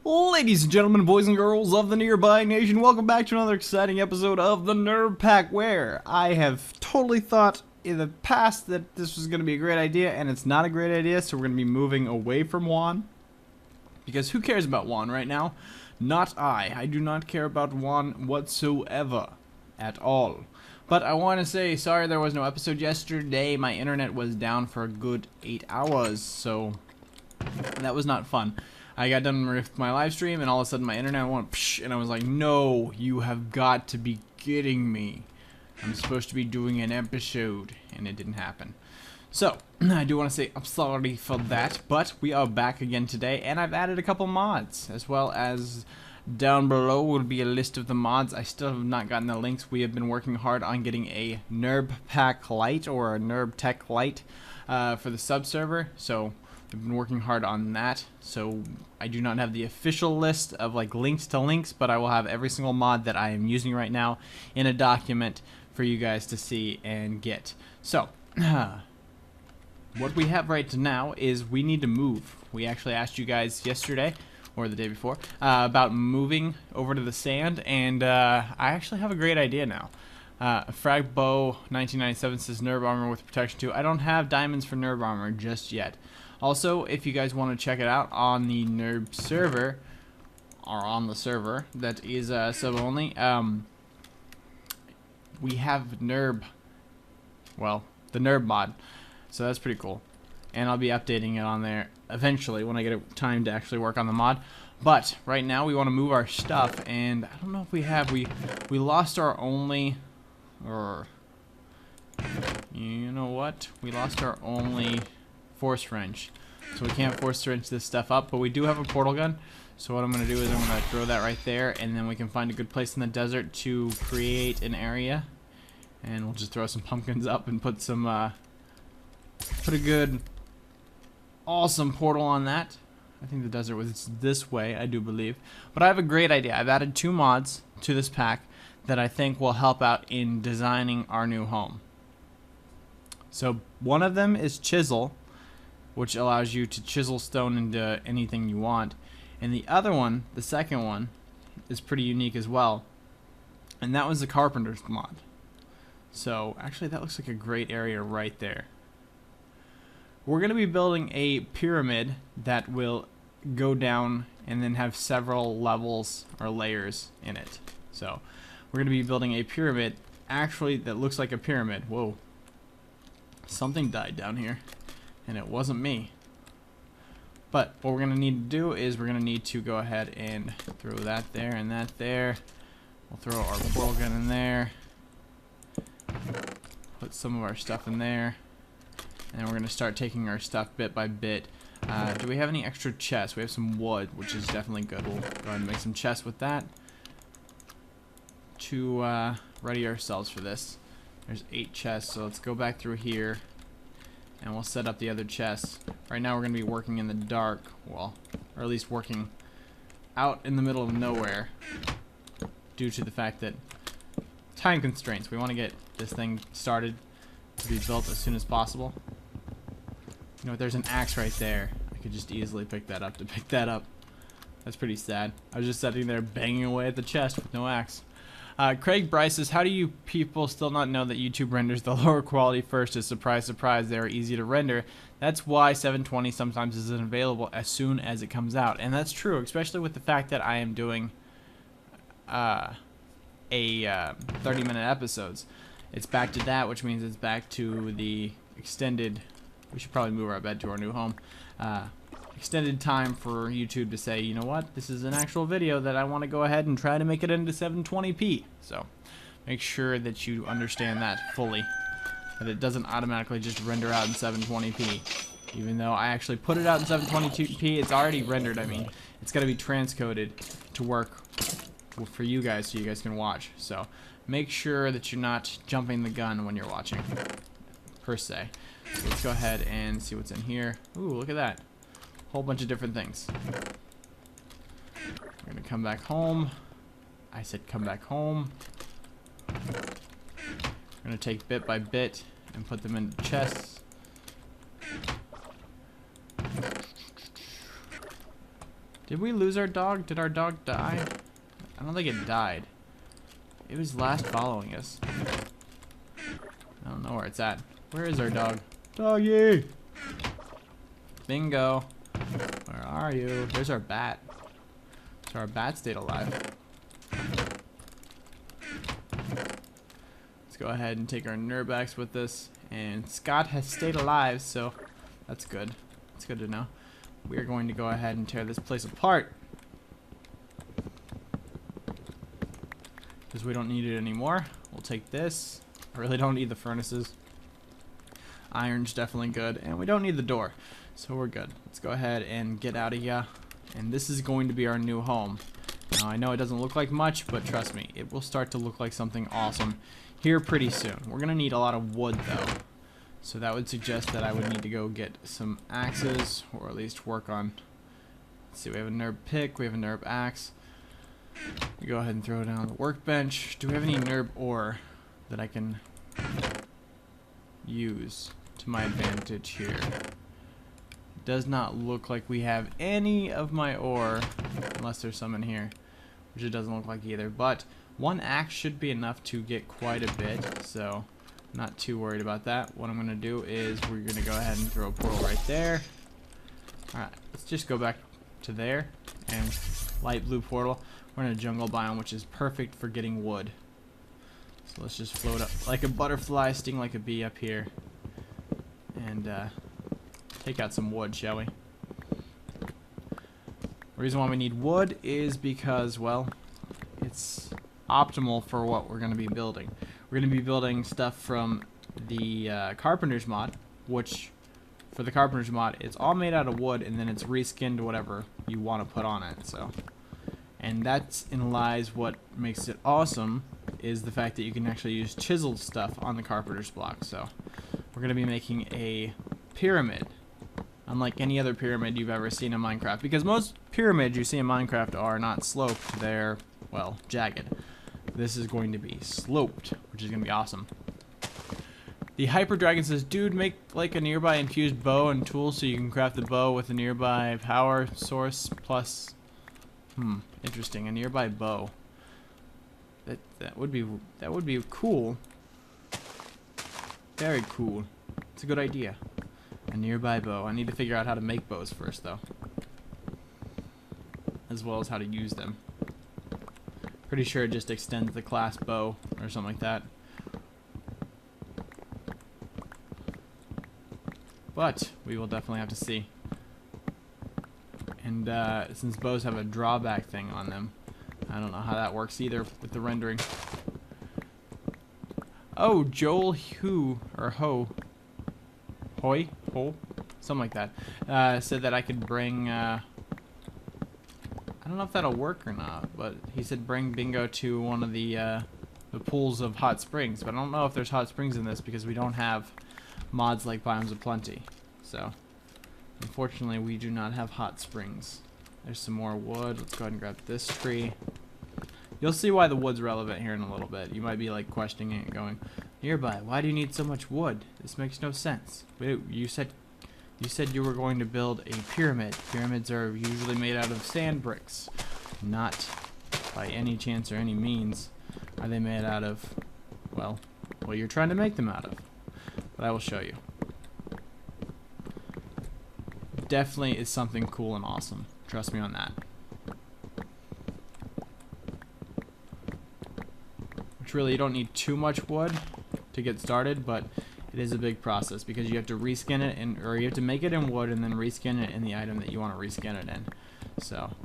Ladies and gentlemen, boys and girls of the Nearby Nation, welcome back to another exciting episode of the NerbPack, where I have totally thought in the past that this was going to be a great idea, and it's not a great idea, so we're going to be moving away from Juan. Because who cares about Juan right now? Not I. I do not care about Juan whatsoever. At all. But I want to say, sorry there was no episode yesterday. My internet was down for a good 8 hours, so that was not fun. I got done with my live stream, and all of a sudden my internet went psh, and I was like, no, you have got to be kidding me. I'm supposed to be doing an episode, and it didn't happen. So, I do want to say I'm sorry for that, but we are back again today, and I've added a couple mods, as well as down below will be a list of the mods. I still have not gotten the links. We have been working hard on getting a NerbPack Lite, or a NerbTech Lite, for the sub-server, so I've been working hard on that. So I do not have the official list of like links to links, but I will have every single mod that I am using right now in a document for you guys to see and get. So what we have right now is we need to move. We actually asked you guys yesterday or the day before about moving over to the sand, and I actually have a great idea now. Frag Bow 1997 says Nerb armor with protection 2. I don't have diamonds for Nerb armor just yet. Also, if you guys want to check it out on the Nerb server, or on the server that is sub only, we have Nerb, well, the Nerb mod, so that's pretty cool. And I'll be updating it on there eventually when I get time to actually work on the mod. But right now we want to move our stuff, and I don't know if we have. We lost our only, or you know what? We lost our only force wrench, so we can't force wrench this stuff up. But we do have a portal gun. So what I'm gonna do is I'm gonna throw that right there, and then we can find a good place in the desert to create an area, and we'll just throw some pumpkins up and put some put a good awesome portal on that. I think the desert was this way, I do believe. But I have a great idea. I've added 2 mods to this pack that I think will help out in designing our new home. So one of them is chisel, which allows you to chisel stone into anything you want. And the other one, the second one, is pretty unique as well. And that was the carpenter's mod. So actually that looks like a great area right there. We're going to be building a pyramid that will go down and then have several levels or layers in it. So we're going to be building a pyramid actually that looks like a pyramid. Whoa. Something died down here, and it wasn't me. But what we're going to need to do is we're going to need to go ahead and throw that there and that there. We'll throw our portal gun in there. Put some of our stuff in there. And we're going to start taking our stuff bit by bit. Do we have any extra chests? We have some wood, which is definitely good. We'll go ahead and make some chests with that to ready ourselves for this. There's 8 chests, so let's go back through here and we'll set up the other chests. Right now we're going to be working in the dark, well, or at least working out in the middle of nowhere due to the fact that time constraints. We want to get this thing started to be built as soon as possible. You know what, there's an axe right there. I could just easily pick that up to pick that up. That's pretty sad. I was just sitting there banging away at the chest with no axe. Craig Bryce says, how do you people still not know that YouTube renders the lower quality first? Is surprise, surprise, they are easy to render. That's why 720 sometimes isn't available as soon as it comes out. And that's true, especially with the fact that I am doing 30-minute episodes. It's back to that, which means it's back to the extended, we should probably move our bed to our new home, extended time for YouTube to say, you know what, this is an actual video that I want to go ahead and try to make it into 720p. So make sure that you understand that fully, that it doesn't automatically just render out in 720p. Even though I actually put it out in 720p, it's already rendered. I mean, it's got to be transcoded to work for you guys so you guys can watch. So make sure that you're not jumping the gun when you're watching, per se. So let's go ahead and see what's in here. Ooh, look at that. Whole bunch of different things. We're gonna come back home. I said come back home. We're gonna take bit by bit and put them into chests. Did we lose our dog? Did our dog die? I don't think it died. It was last following us. I don't know where it's at. Where is our dog? Doggy! Bingo. Where are you? There's our bat. So our bat stayed alive. Let's go ahead and take our NerbPacks with us. And Scott has stayed alive, so that's good. It's good to know. We are going to go ahead and tear this place apart. Because we don't need it anymore. We'll take this. I really don't need the furnaces. Iron's definitely good. And we don't need the door. So we're good. Let's go ahead and get out of here. And this is going to be our new home. Now I know it doesn't look like much, but trust me, it will start to look like something awesome here pretty soon. We're going to need a lot of wood though. So that would suggest that I would need to go get some axes, or at least work on. Let's see, we have a Nerb pick, we have a Nerb axe. We go ahead and throw it down on the workbench. Do we have any Nerb ore that I can use to my advantage here? Does not look like we have any of my ore, unless there's some in here, which it doesn't look like either. But one axe should be enough to get quite a bit, so I'm not too worried about that. What I'm going to do is we're going to go ahead and throw a portal right there. Alright, let's just go back to there, and light blue portal. We're in a jungle biome, which is perfect for getting wood. So let's just float up like a butterfly, sting like a bee up here, and take out some wood, shall we? The reason why we need wood is because, well, it's optimal for what we're going to be building. We're going to be building stuff from the Carpenter's mod, which, for the Carpenter's mod, it's all made out of wood, and then it's reskinned to whatever you want to put on it. So, and that's in lies what makes it awesome, is the fact that you can actually use chiseled stuff on the Carpenter's block. So, we're going to be making a pyramid, unlike any other pyramid you've ever seen in Minecraft, because most pyramids you see in Minecraft are not sloped, they're, well, jagged. This is going to be sloped, which is going to be awesome. The Hyper Dragon says, dude, make like a nearby infused bow and tool so you can craft the bow with a nearby power source plus, interesting, a nearby bow. That would be cool. Very cool. It's a good idea. A nearby bow. I need to figure out how to make bows first, though, as well as how to use them. Pretty sure it just extends the class bow or something like that. But we will definitely have to see. And since bows have a drawback thing on them, I don't know how that works either with the rendering. Oh, Joel Hu or Ho. Hoy? Ho? Something like that. Said that I could bring, I don't know if that'll work or not, but he said bring Bingo to one of the pools of hot springs. But I don't know if there's hot springs in this because we don't have mods like Biomes of Plenty. So, unfortunately, we do not have hot springs. There's some more wood. Let's go ahead and grab this tree. You'll see why the wood's relevant here in a little bit. You might be like questioning it, going, nearby, why do you need so much wood? This makes no sense. Wait, you said you were going to build a pyramid. Pyramids are usually made out of sand bricks. Not by any chance or any means are they made out of, well, what you're trying to make them out of. But I will show you. Definitely is something cool and awesome. Trust me on that. Which really, you don't need too much wood to get started, but it is a big process because you have to reskin it, or you have to make it in wood and then reskin it in the item that you want to reskin it in. So,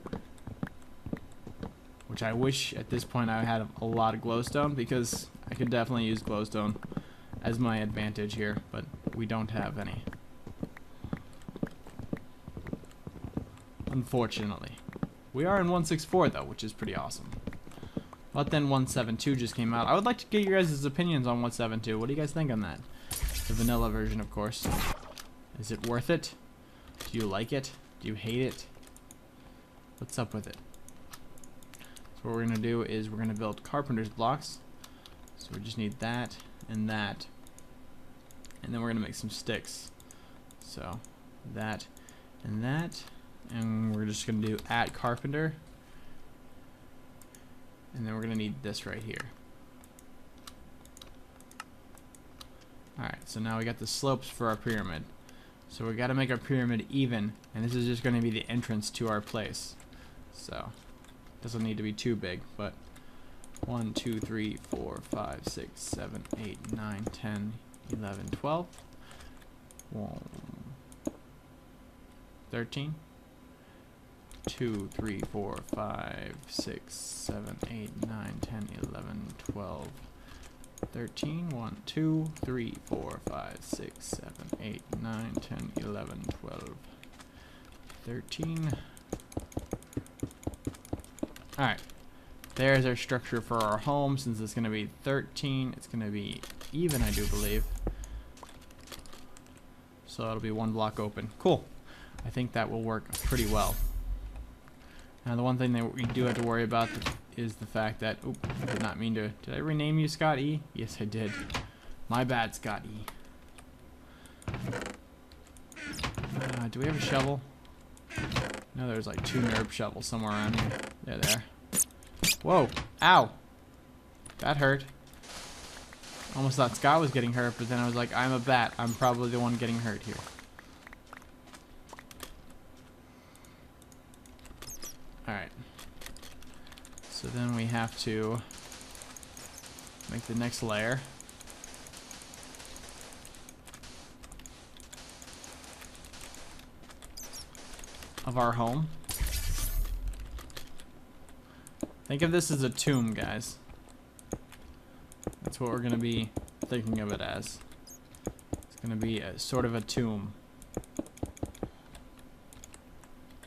which I wish at this point I had a lot of glowstone, because I could definitely use glowstone as my advantage here, but we don't have any. Unfortunately. We are in 164 though, which is pretty awesome. But then 172 just came out. I would like to get your guys' opinions on 172. What do you guys think on that? The vanilla version, of course. Is it worth it? Do you like it? Do you hate it? What's up with it? So what we're going to do is we're going to build carpenter's blocks. So we just need that and that. And then we're going to make some sticks. So that and that And we're just going to do @carpenter. And then we're going to need this right here. Alright, so now we got the slopes for our pyramid. So we got to make our pyramid even, and this is just going to be the entrance to our place. So, doesn't need to be too big, but 1, 2, 3, 4, 5, 6, 7, 8, 9, 10, 11, 12, 13, 2, 3, 4, 5, 6, 7, 8, 9, 10, 11, 12, 13, 1, 2, 3, 4, 5, 6, 7, 8, 9, 10, 11, 12, 13. Alright, there's our structure for our home. Since it's going to be 13, it's going to be even, I do believe. So it'll be one block open. Cool. I think that will work pretty well. Now the one thing that we do have to worry about is the fact that, oop, I did not mean to, did I rename you Scott E? Yes, I did. My bad, Scott E. Do we have a shovel? No, there's like 2 Nerb shovels somewhere around here. They're there. Whoa, ow. That hurt. Almost thought Scott was getting hurt, but then I was like, I'm a bat. I'm probably the one getting hurt here. Alright. So then we have to make the next layer. Of our home. Think of this as a tomb, guys. That's what we're going to be thinking of it as. It's going to be a sort of a tomb.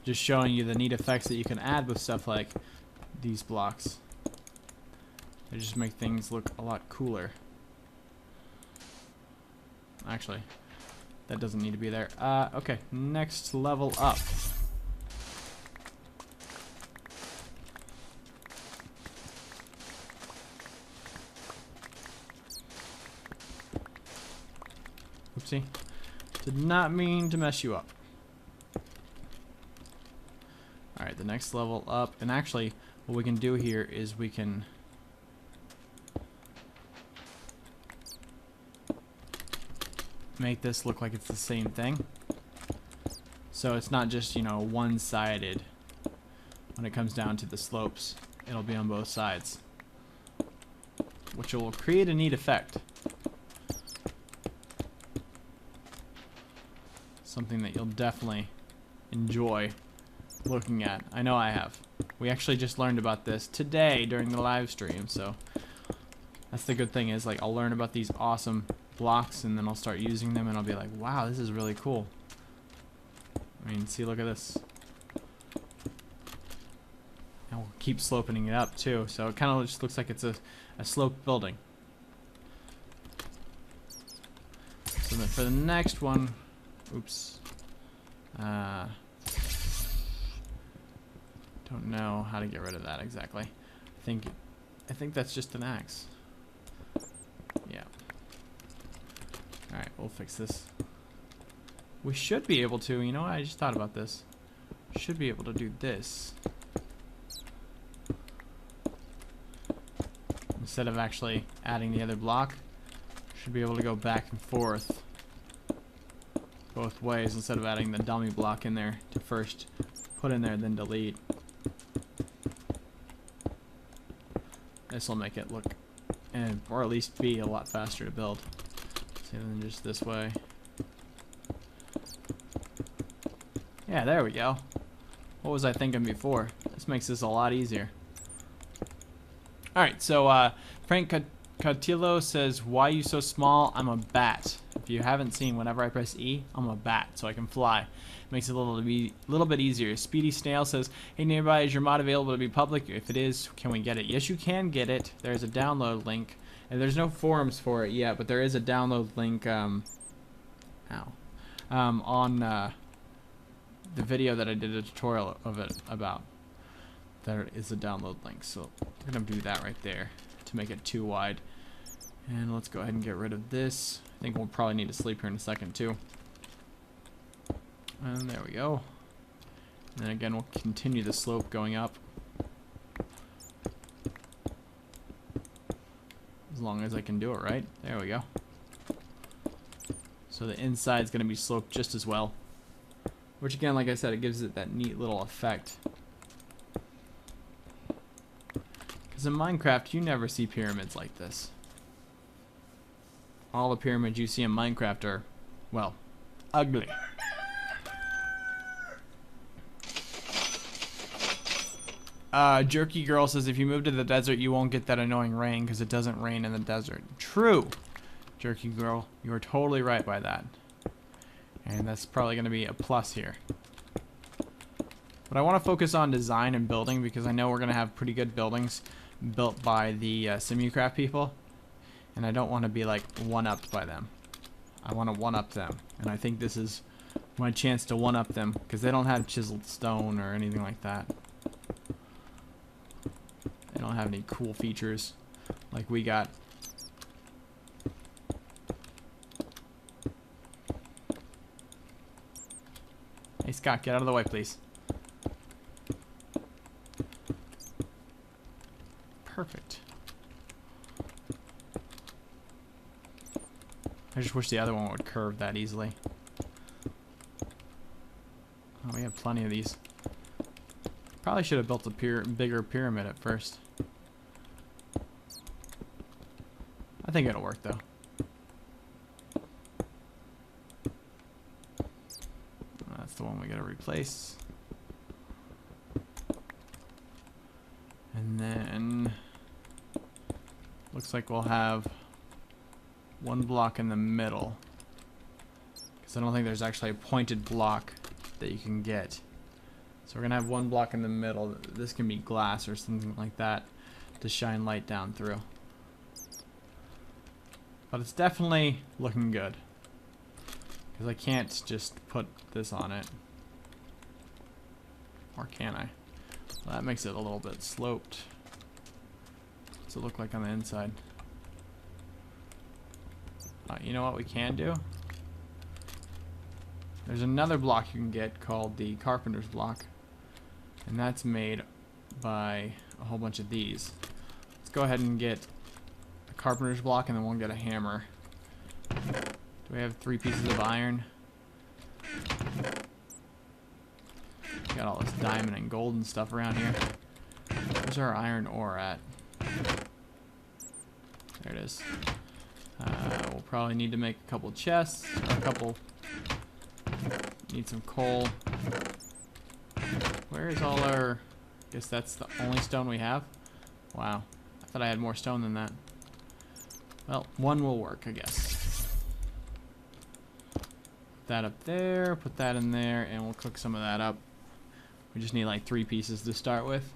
Just showing you the neat effects that you can add with stuff like these blocks. They just make things look a lot cooler. Actually, that doesn't need to be there. Okay, next level up. Oopsie. Did not mean to mess you up. Alright, the next level up. And actually, what we can do here is we can make this look like it's the same thing. So it's not just, you know, one-sided when it comes down to the slopes. It'll be on both sides, which will create a neat effect. Something that you'll definitely enjoy looking at. I know I have. We actually just learned about this today during the live stream, so that's the good thing is, like, I'll learn about these awesome blocks and then I'll start using them and I'll be like, wow, this is really cool. I mean, see, look at this. And we'll keep sloping it up too, so it kind of just looks like it's a sloped building. So then for the next one, oops. Don't know how to get rid of that exactly. I think that's just an axe. Yeah. Alright, we'll fix this. We should be able to, you know what, I just thought about this. Should be able to do this. Instead of actually adding the other block, should be able to go back and forth both ways instead of adding the dummy block in there to first put in there then delete. This will make it look, or at least be, a lot faster to build. See, than just this way. Yeah, there we go. What was I thinking before? This makes this a lot easier. Alright, so Frank Cotillo says, why you so small? I'm a bat. If you haven't seen, whenever I press E, I'm a bat, so I can fly. Makes it a little bit easier. Speedy Snail says, hey, Nearby, is your mod available to be public? If it is, can we get it? Yes, you can get it. There's a download link. And there's no forums for it yet, but there is a download link on the video that I did a tutorial of it about. There is a download link, so we're going to do that right there to make it too wide. And let's go ahead and get rid of this. I think we'll probably need to sleep here in a second too. And there we go. And again, we'll continue the slope going up. As long as I can do it right. There we go. So the inside's going to be sloped just as well. Which again, like I said, it gives it that neat little effect. Because in Minecraft, you never see pyramids like this. All the pyramids you see in Minecraft are, well, ugly. Jerky Girl says if you move to the desert, you won't get that annoying rain because it doesn't rain in the desert. True, Jerky Girl. You are totally right by that. And that's probably going to be a plus here. But I want to focus on design and building because I know we're going to have pretty good buildings built by the Simucraft people. And I don't want to be like one-upped by them. I want to one-up them. And I think this is my chance to one-up them because they don't have chiseled stone or anything like that. They don't have any cool features like we got. Hey Scott, get out of the way, please. Perfect. I just wish the other one would curve that easily. Oh, we have plenty of these. Probably should have built a bigger pyramid at first. I think it'll work though. That's the one we gotta replace. And then looks like we'll have one block in the middle. Because I don't think there's actually a pointed block that you can get. So we're gonna have one block in the middle. This can be glass or something like that to shine light down through. But it's definitely looking good. Because I can't just put this on it. Or can I? Well, that makes it a little bit sloped. What's it look like on the inside? You know what we can do? There's another block you can get called the carpenter's block. And that's made by a whole bunch of these. Let's go ahead and get a carpenter's block and then we'll get a hammer. Do we have 3 pieces of iron? Got all this diamond and gold and stuff around here. Where's our iron ore at? There it is. We'll probably need to make a couple chests, or a couple. Need some coal. Where is all our... Guess that's the only stone we have? Wow. I thought I had more stone than that. Well, one will work, I guess. Put that up there, put that in there, and we'll cook some of that up. We just need like 3 pieces to start with.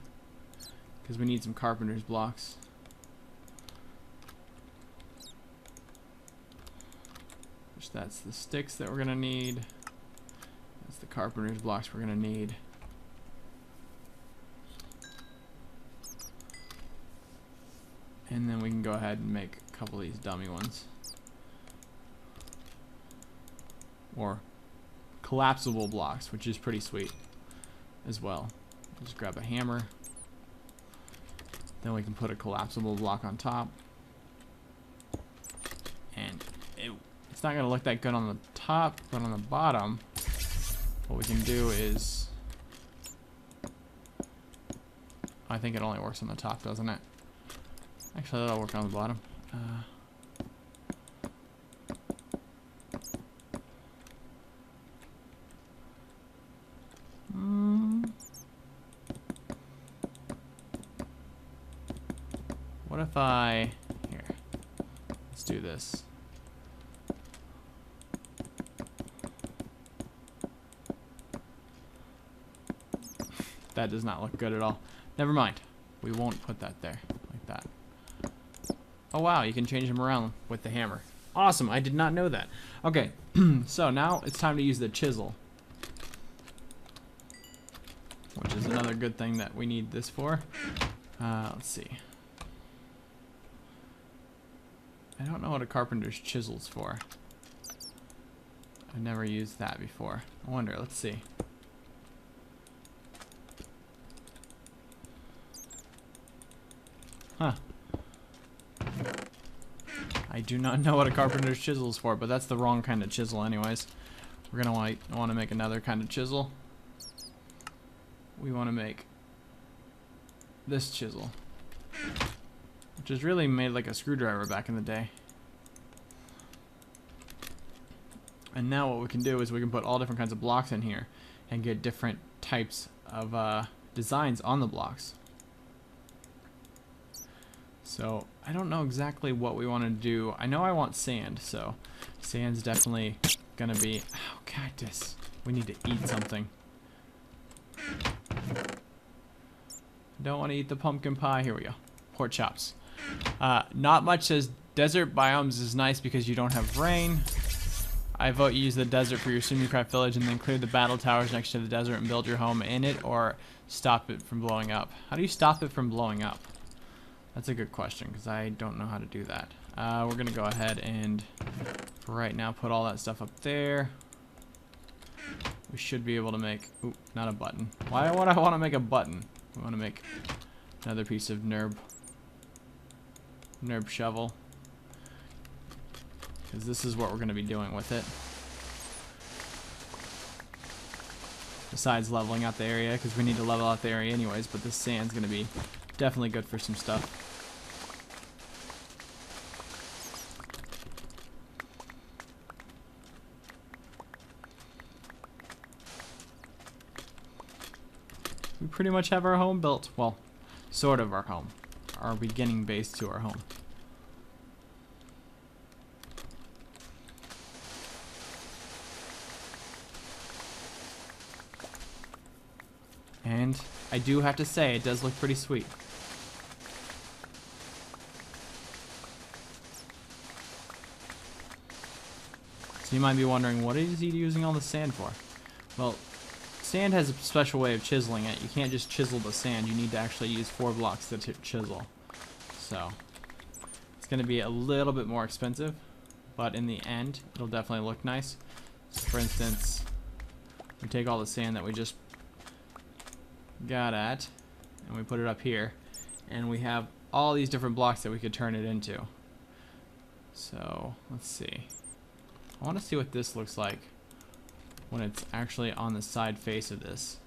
Because we need some carpenter's blocks. Which that's the sticks that we're going to need. That's the carpenter's blocks we're going to need. And then we can go ahead and make a couple of these dummy ones. Or collapsible blocks, which is pretty sweet as well. Just grab a hammer. Then we can put a collapsible block on top. And it's not going to look that good on the top, but on the bottom, what we can do is... I think it only works on the top, doesn't it? Actually, that'll work on the bottom. What if I... Here. Let's do this. That does not look good at all. Never mind. We won't put that there. Like that. Oh wow, you can change them around with the hammer. Awesome, I did not know that. Okay, so now it's time to use the chisel. Which is another good thing that we need this for. Let's see. I don't know what a carpenter's chisel's for. I've never used that before. I wonder, let's see. Huh. I do not know what a carpenter's chisel is for, but that's the wrong kind of chisel anyways. We're gonna want to make another kind of chisel. We want to make this chisel, which is really made like a screwdriver back in the day. And now what we can do is we can put all different kinds of blocks in here and get different types of designs on the blocks. So I don't know exactly what we want to do. I know I want sand, so sand's definitely gonna be... Oh, cactus. We need to eat something. Don't want to eat the pumpkin pie. Here we go. Pork chops. Not much says desert biomes is nice because you don't have rain. I vote you use the desert for your Simulcraft village and then clear the battle towers next to the desert and build your home in it, or stop it from blowing up. How do you stop it from blowing up? That's a good question because I don't know how to do that. We're going to go ahead and for right now put all that stuff up there. We should be able to make... Ooh, not a button. Why would I want to make a button? We want to make another piece of Nerb shovel. Because this is what we're going to be doing with it. Besides leveling out the area, because we need to level out the area anyways, but this sand's going to be definitely good for some stuff. We pretty much have our home built. Well, sort of our home. Our beginning base to our home. And I do have to say, it does look pretty sweet. So you might be wondering, what is he using all the sand for? Well, sand has a special way of chiseling it. You can't just chisel the sand. You need to actually use 4 blocks to chisel. So it's going to be a little bit more expensive, but in the end, it'll definitely look nice. So for instance, we take all the sand that we just got at, and we put it up here, and we have all these different blocks that we could turn it into. So let's see. I want to see what this looks like when it's actually on the side face of this.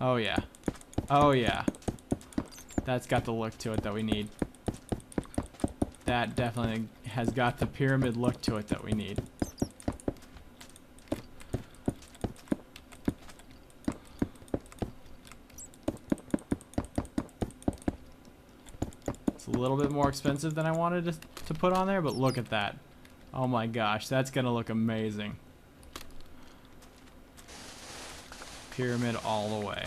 Oh yeah. Oh yeah. That's got the look to it that we need. That definitely has got the pyramid look to it that we need. It's a little bit more expensive than I wanted to put on there, but look at that. Oh my gosh, that's gonna look amazing. Pyramid all the way.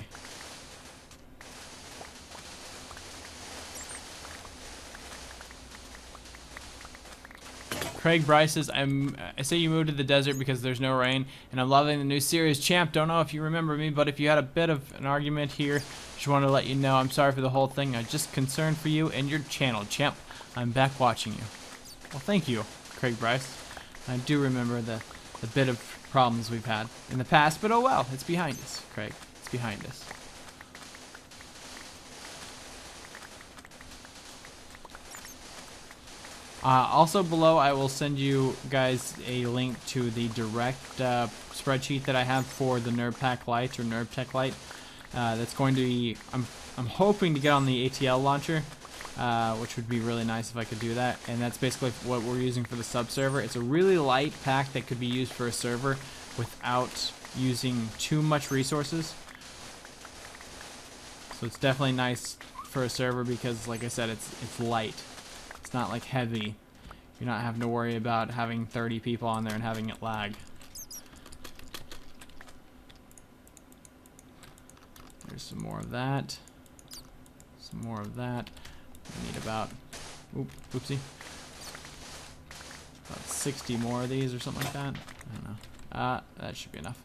Craig Bryce says, I say you moved to the desert because there's no rain, and I'm loving the new series. Champ, don't know if you remember me, but if you had a bit of an argument here, just wanted to let you know I'm sorry for the whole thing. I'm just concerned for you and your channel. Champ, I'm back watching you. Well, thank you, Craig Bryce. I do remember the bit of problems we've had in the past, but oh well, it's behind us, Craig. It's behind us. Also below, I will send you guys a link to the direct spreadsheet that I have for the NerbPack Lite or NerbTech Lite. That's going to be, I'm hoping to get on the ATL launcher, which would be really nice if I could do that. And that's basically what we're using for the sub server. It's a really light pack that could be used for a server without using too much resources. So it's definitely nice for a server because, like I said, it's light. It's not like heavy. You're not having to worry about having 30 people on there and having it lag. There's some more of that. Some more of that. We need about, oopsie. About 60 more of these or something like that. I don't know. That should be enough.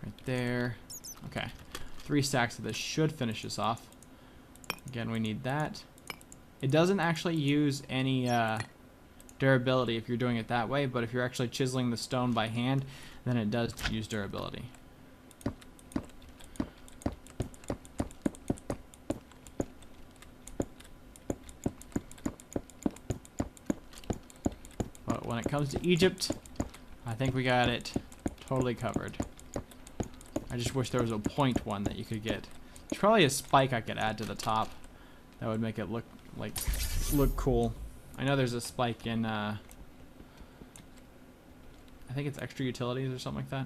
Right there. Okay. 3 stacks of this should finish us off. Again, we need that. It doesn't actually use any durability if you're doing it that way, but if you're actually chiseling the stone by hand, then it does use durability. it comes to Egypt, I think we got it totally covered. I just wish there was a point one that you could get. There's probably a spike I could add to the top that would make it look cool. I know there's a spike in I think it's extra utilities or something like that.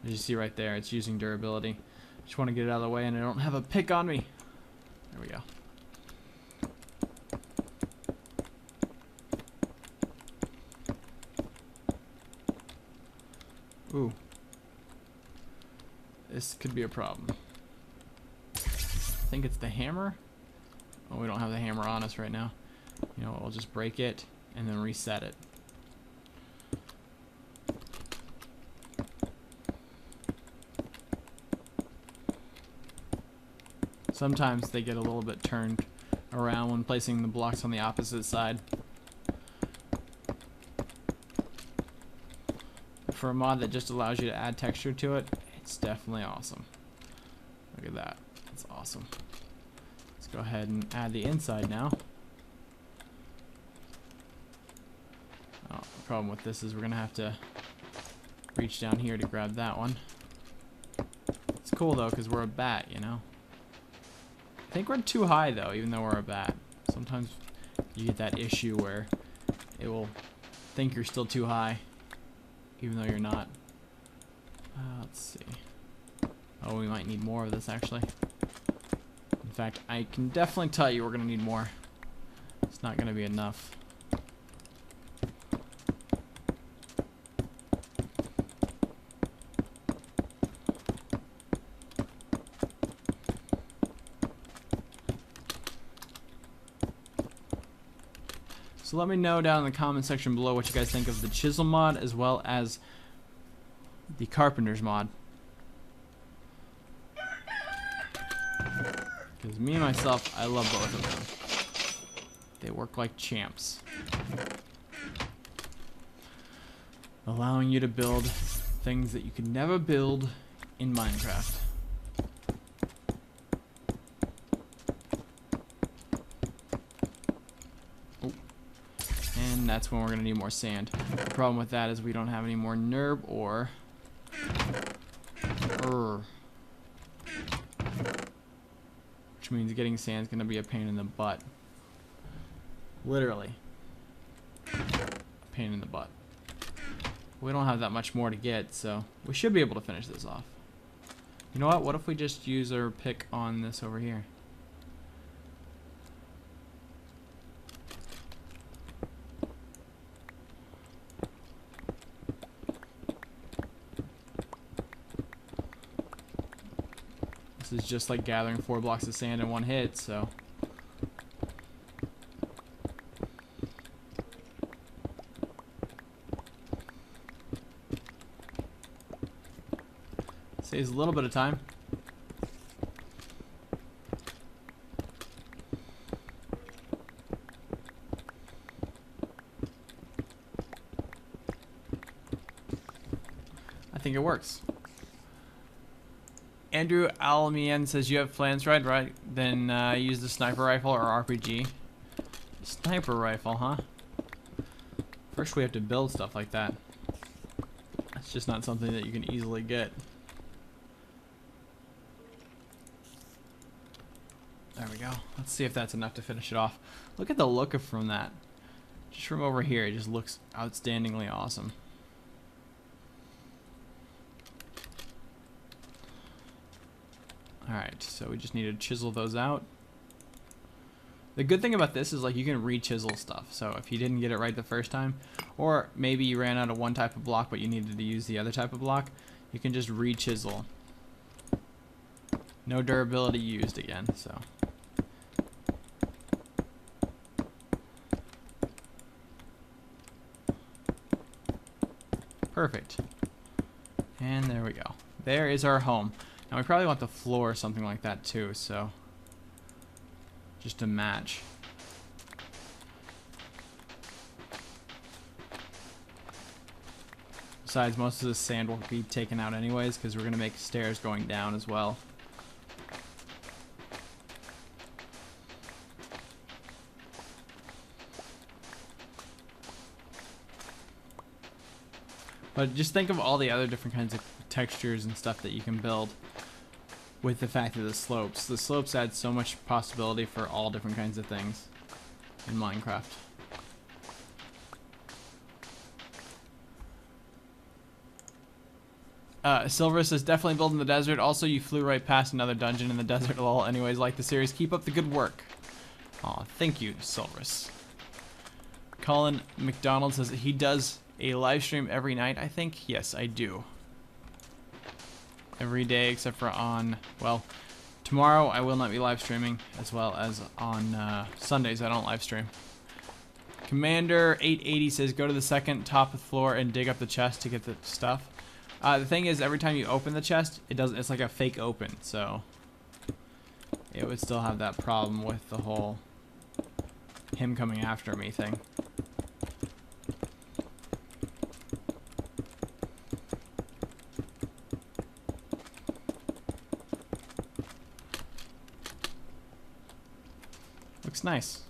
As you see right there, it's using durability. Just want to get it out of the way and I don't have a pick on me. There we go. Ooh. This could be a problem. I think it's the hammer. Oh, we don't have the hammer on us right now. You know what, we'll just break it and then reset it. Sometimes they get a little bit turned around when placing the blocks on the opposite side. For a mod that just allows you to add texture to it, it's definitely awesome. Look at that. That's awesome. Let's go ahead and add the inside now. Oh, the problem with this is we're going to have to reach down here to grab that one. It's cool though because we're a bat, you know. I think we're too high though, even though we're a bat. Sometimes you get that issue where it will think you're still too high, even though you're not. Let's see. Oh, we might need more of this actually. In fact, I can definitely tell you we're going to need more. It's not going to be enough. So let me know down in the comment section below what you guys think of the chisel mod as well as the carpenter's mod. Because me and myself, I love both of them. They work like champs. Allowing you to build things that you could never build in Minecraft. And that's when we're going to need more sand. The problem with that is we don't have any more NerbPack or which means getting sand is going to be a pain in the butt. Literally. A pain in the butt. We don't have that much more to get, so we should be able to finish this off. You know what? What if we just use our pick on this over here? This is just like gathering 4 blocks of sand in one hit, so. Saves a little bit of time. I think it works. Andrew Alamian says you have plans, right? Then use the sniper rifle or RPG. Sniper rifle, huh? First we have to build stuff like that. That's just not something that you can easily get. There we go. Let's see if that's enough to finish it off. Look at the look of from that. Just from over here, it just looks outstandingly awesome. Alright, so we just need to chisel those out. The good thing about this is like you can re-chisel stuff. So if you didn't get it right the first time, or maybe you ran out of one type of block but you needed to use the other type of block, you can just re-chisel. No durability used again, so. Perfect. And there we go. There is our home. Now we probably want the floor or something like that too, so just to match. Besides, most of the sand will be taken out anyways because we're going to make stairs going down as well. But just think of all the other different kinds of textures and stuff that you can build with the fact of the slopes. The slopes add so much possibility for all different kinds of things in Minecraft. Silver says, definitely build in the desert. Also, you flew right past another dungeon in the desert. Lol. Anyways, like the series. Keep up the good work. Aw, thank you, Silverus. Colin McDonald says that he does a live stream every night, I think. Yes, I do. Every day except for on, well, tomorrow I will not be live streaming, as well as on Sundays I don't live stream. Commander 880 says, go to the second top of the floor and dig up the chest to get the stuff. The thing is, every time you open the chest, it's like a fake open, so it would still have that problem with the whole him coming after me thing. Looks nice.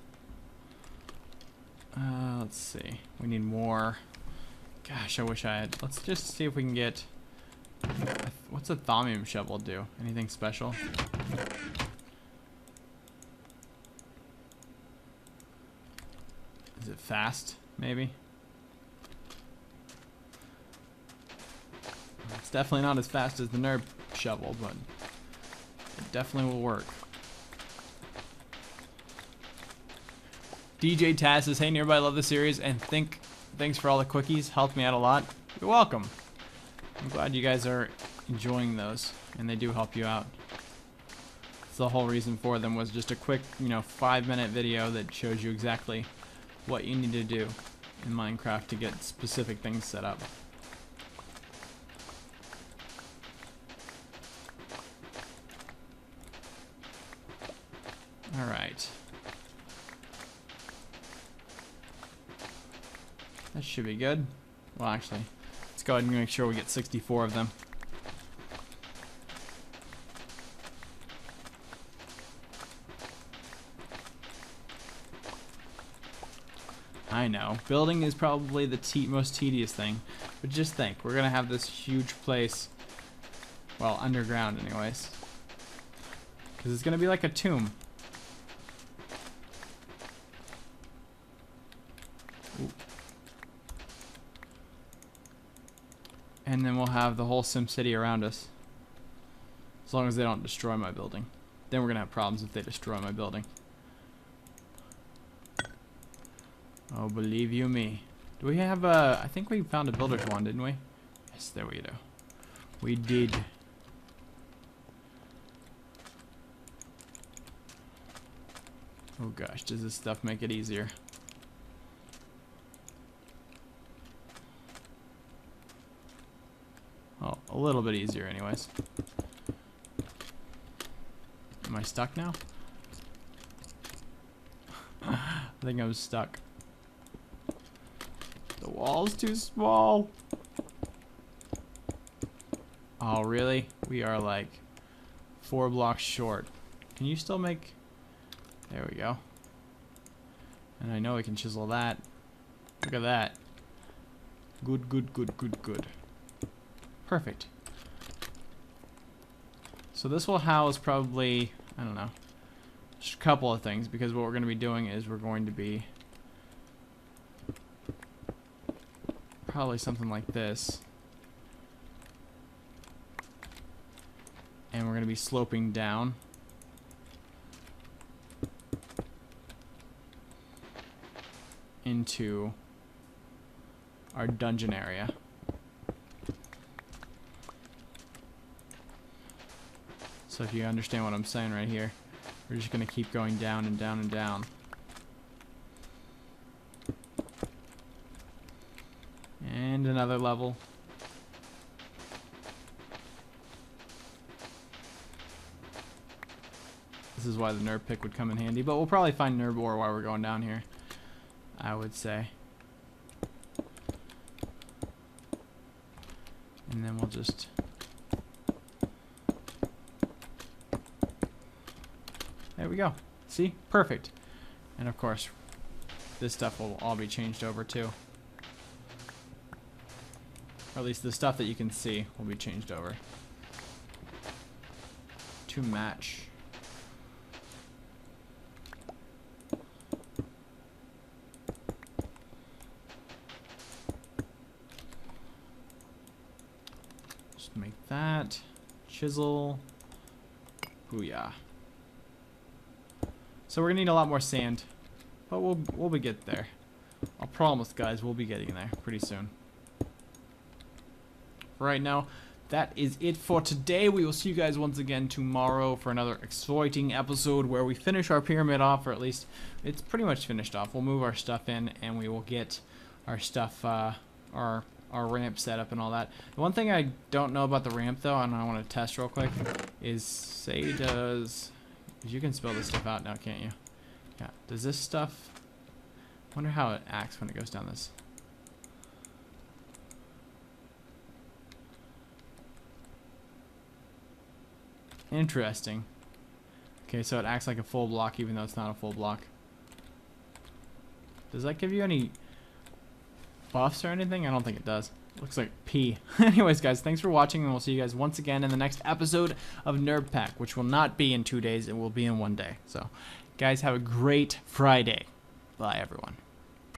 Let's see. We need more. Gosh, I wish I had. Let's just see if we can get. What's a thaumium shovel do? Anything special? Is it fast? Maybe. It's definitely not as fast as the Nerb shovel, but it definitely will work. DJ Taz says, hey, Nearby, love the series, and thanks for all the quickies. Helped me out a lot. You're welcome. I'm glad you guys are enjoying those, and they do help you out. That's the whole reason for them, was just a quick, 5-minute video that shows you exactly what you need to do in Minecraft to get specific things set up. Alright. That should be good. Well, actually, let's go ahead and make sure we get 64 of them. I know, building is probably the most tedious thing, but just think, we're gonna have this huge place, well, underground anyways, because it's gonna be like a tomb. Ooh. And then we'll have the whole SimCity around us, as long as they don't destroy my building. Then we're gonna have problems if they destroy my building. Oh, believe you me. Do we have a... I think we found a builder's wand, didn't we? Yes, there we go. We did. Oh gosh, does this stuff make it easier? Oh, a little bit easier anyways. Am I stuck now? I think I'm stuck. The wall's too small. Oh, really? We are like 4 blocks short. Can you still make... There we go. And I know we can chisel that. Look at that. Good, good, good, good, good. Perfect. So this will house probably, I don't know, just a couple of things, because what we're going to be doing is we're going to be probably something like this. And we're going to be sloping down. Into our dungeon area. So if you understand what I'm saying right here, we're just going to keep going down and down and down. And another level. This is why the Nerb pick would come in handy, but we'll probably find Nerb ore while we're going down here, I would say. And then we'll just... There we go. See? Perfect. And of course, this stuff will all be changed over too. Or at least the stuff that you can see will be changed over. To match. Just make that. Chisel. Booyah. So we're gonna need a lot more sand. But we'll be get there. I'll promise, guys, we'll be getting there pretty soon. For right now, that is it for today. We will see you guys once again tomorrow for another exciting episode where we finish our pyramid off, or at least it's pretty much finished off. We'll move our stuff in and we will get our stuff, our ramp set up and all that. The one thing I don't know about the ramp though, and I want to test real quick, is say does, you can spell this stuff out now, can't you? Yeah, does this stuff, I wonder how it acts when it goes down this. Interesting. Okay, so it acts like a full block even though it's not a full block. Does that give you any buffs or anything? I don't think it does. Looks like P. Anyways, guys, thanks for watching, and we'll see you guys once again in the next episode of NerbPack, which will not be in 2 days. It will be in 1 day. So, guys, have a great Friday. Bye, everyone.